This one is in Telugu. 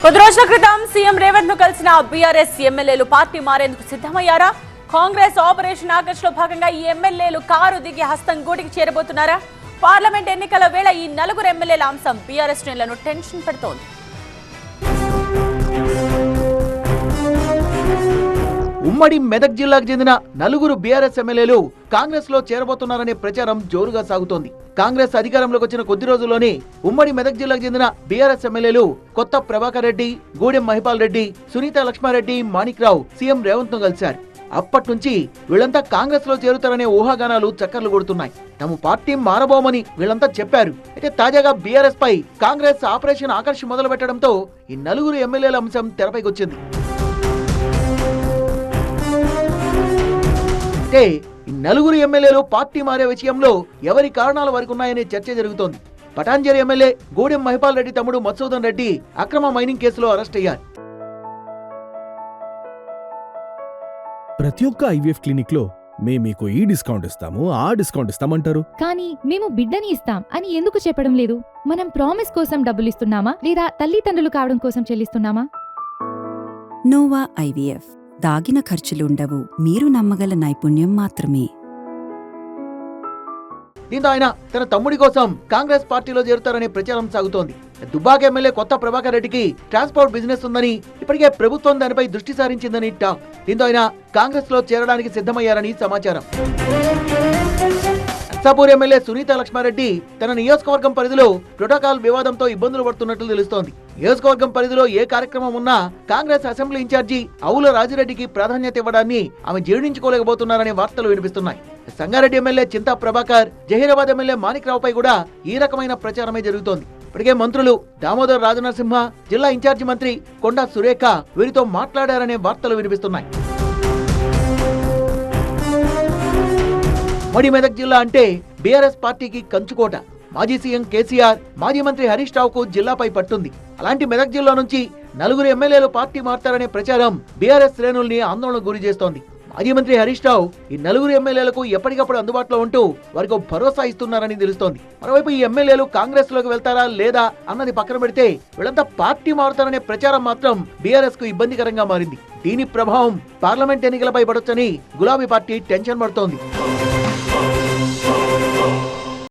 కొద్ది రోజుల క్రితం సీఎం రేవంత్ ను కలిసిన బీఆర్ఎస్ ఎమ్మెల్యేలు పార్టీ మారేందుకు సిద్ధమయ్యారా? కాంగ్రెస్ ఆపరేషన్ ఆకర్ష్ లో భాగంగా ఈ ఎమ్మెల్యేలు కారు దిగి హస్తం గూటికి చేరబోతున్నారా? పార్లమెంట్ ఎన్నికల వేళ ఈ నలుగురు ఎమ్మెల్యేల అంశం బీఆర్ఎస్ శ్రేణులను టెన్షన్ పెడుతోంది. ఉమ్మడి మెదక్ జిల్లాకు చెందిన నలుగురు బీఆర్ఎస్ ఎమ్మెల్యేలు కాంగ్రెస్ లో చేరబోతున్నారనే ప్రచారం జోరుగా సాగుతోంది. కాంగ్రెస్ అధికారంలోకి వచ్చిన కొద్ది రోజుల్లోనే ఉమ్మడి మెదక్ జిల్లాకు చెందిన బీఆర్ఎస్ ఎమ్మెల్యేలు కొత్త ప్రభాకర్ రెడ్డి, గూడెం మహిపాల్ రెడ్డి, సునీత లక్ష్మారెడ్డి, మాణిక్రావు సీఎం రేవంత్ ను కలిశారు. అప్పటి నుంచి వీళ్ళంతా కాంగ్రెస్ లో చేరుతారనే ఊహాగానాలు చక్కర్లు కొడుతున్నాయి. తమ పార్టీ మారబోమని వీళ్ళంతా చెప్పారు. అయితే తాజాగా బీఆర్ఎస్ పై కాంగ్రెస్ ఆపరేషన్ ఆకర్ష్ మొదలు పెట్టడంతో ఈ నలుగురు ఎమ్మెల్యేల అంశం తెరపైకొచ్చింది. అంటే ఈ నలుగురు ఎమ్మెల్యేలు పార్టీ మారే విషయంలో ఎవరి కారణాల వరకు ఉన్నాయనే చర్చ జరుగుతోంది. పటాన్చెరు ఎమ్మెల్యే గూడెం మహిపాల్ రెడ్డి తమ్ముడు మధుసూదన్ రెడ్డి అక్రమ మైనింగ్ కేసులో అరెస్ట్ అయ్యారు. ప్రతి ఒక్క ఐవీఎఫ్ క్లినిక్ లో మేము మీకు ఈ డిస్కౌంట్ ఇస్తాము, ఆ డిస్కౌంట్ ఇస్తామంటారు. కానీ మేము బిడ్డని ఇస్తాం అని ఎందుకు చెప్పడం లేదు? మనం ప్రామిస్ కోసం డబ్బులు ఇస్తున్నామా లేదా తల్లిదండ్రులు కావడం కోసం చెల్లిస్తున్నామా? నోవా ఐవీఎఫ్ దాగిన ఖర్చులుండవు, మీరు నమ్మగల నైపుణ్యం మాత్రమే. దీంతో ఆయన తన తమ్ముడి కోసం కాంగ్రెస్ పార్టీలో చేరుతారనే ప్రచారం సాగుతోంది. దుబ్బాక ఎమ్మెల్యే కొత్త ప్రభాకర్ రెడ్డికి ట్రాన్స్పోర్ట్ బిజినెస్ ఉందని, ఇప్పటికే ప్రభుత్వం దానిపై దృష్టి సారించిందని టాక్. దీంతో ఆయన కాంగ్రెస్ లో చేరడానికి సిద్ధమయ్యారని సమాచారం. నర్సాపూర్ ఎమ్మెల్యే సునీత లక్ష్మారెడ్డి తన నియోజకవర్గం పరిధిలో ప్రోటోకాల్ వివాదంతో ఇబ్బందులు పడుతున్నట్లు తెలుస్తోంది. నియోజకవర్గం పరిధిలో ఏ కార్యక్రమం ఉన్నా కాంగ్రెస్ అసెంబ్లీ ఇన్ఛార్జి అవుల రాజిరెడ్డికి ప్రాధాన్యత ఇవ్వడాన్ని ఆమె జీర్ణించుకోలేకపోతున్నారనే వార్తలు వినిపిస్తున్నాయి. సంగారెడ్డి ఎమ్మెల్యే చింతా ప్రభాకర్, జహీరాబాద్ ఎమ్మెల్యే మాణిక్రావుపై కూడా ఈ రకమైన ప్రచారమే జరుగుతోంది. ఇప్పటికే మంత్రులు దామోదర్ రాజనరసింహ, జిల్లా ఇన్ఛార్జి మంత్రి కొండా సురేఖ వీరితో మాట్లాడారనే వార్తలు వినిపిస్తున్నాయి. ఉమ్మడి మెదక్ జిల్లా అంటే బీఆర్ఎస్ పార్టీకి కంచుకోట. మాజీ సీఎం కేసీఆర్, మాజీ మంత్రి హరీష్ రావుకు జిల్లాపై పట్టుంది. అలాంటి మెదక్ జిల్లా నుంచి నలుగురు ఎమ్మెల్యేలు పార్టీ మారతారనే ప్రచారం బీఆర్ఎస్ శ్రేణుల్ని ఆందోళనకు గురి చేస్తోంది. మాజీ మంత్రి హరీష్ రావు ఈ నలుగురు ఎమ్మెల్యేలకు ఎప్పటికప్పుడు అందుబాటులో ఉంటూ వారికి భరోసా ఇస్తున్నారని తెలుస్తోంది. మరోవైపు ఈ ఎమ్మెల్యేలు కాంగ్రెస్ లోకి వెళ్తారా లేదా అన్నది పక్కన పెడితే వీళ్ళంతా పార్టీ మారుతారనే ప్రచారం మాత్రం బీఆర్ఎస్ కు ఇబ్బందికరంగా మారింది. దీని ప్రభావం పార్లమెంట్ ఎన్నికలపై పడొచ్చని గులాబీ పార్టీ టెన్షన్ పడుతోంది.